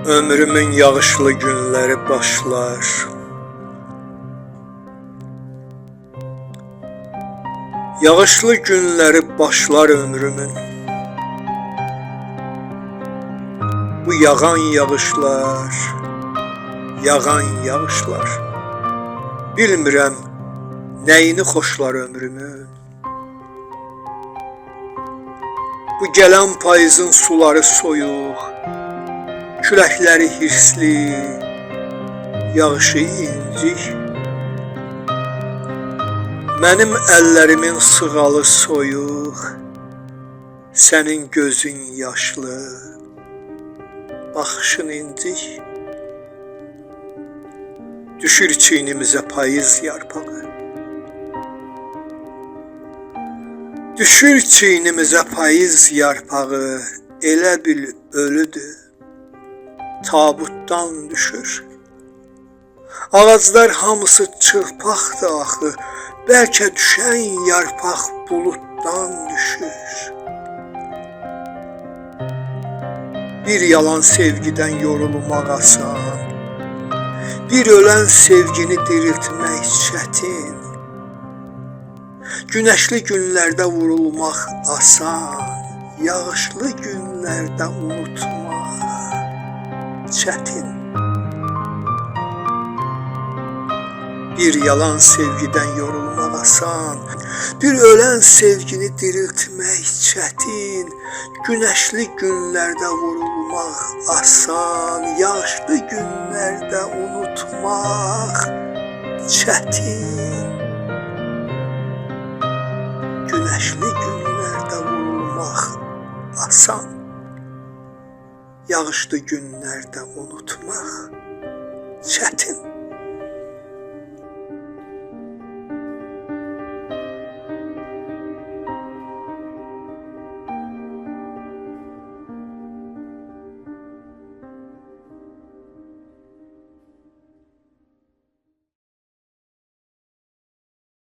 Ömrümün yağışlı günleri başlar. Yağışlı günleri başlar ömrümün. Bu yağan yağışlar, yağan yağışlar. Bilmirəm nəyini xoşlar ömrümün. Bu gələn payızın suları soyuq, küləkləri hirsli, yağışı incik. Mənim əllərimin sığalı soyuq, sənin gözün yaşlı, baxışın incik. Düşür çiynimizə payız yarpağı. Düşür çiynimizə payız yarpağı, elə bil ölüdür, tabutdan düşür. Ağaclar hamısı çırpaqdır axı, bəlkə düşən yarpaq buluddan düşür. Bir yalan sevgidən yorulmaq asan, bir ölən sevgini diriltmək çətin. Günəşli günlərdə vurulmaq asan, yağışlı günlərdə unutmaq çətin. Bir yalan sevgidən yorulmaq asan, bir ölən sevgini diriltmək çətin. Günəşli günlərdə vurulmaq asan, yağışlı günlərdə unutmaq çətin. Günəşli günlərdə vurulmaq asan, yağışlı günlərdə unutmaq çətin.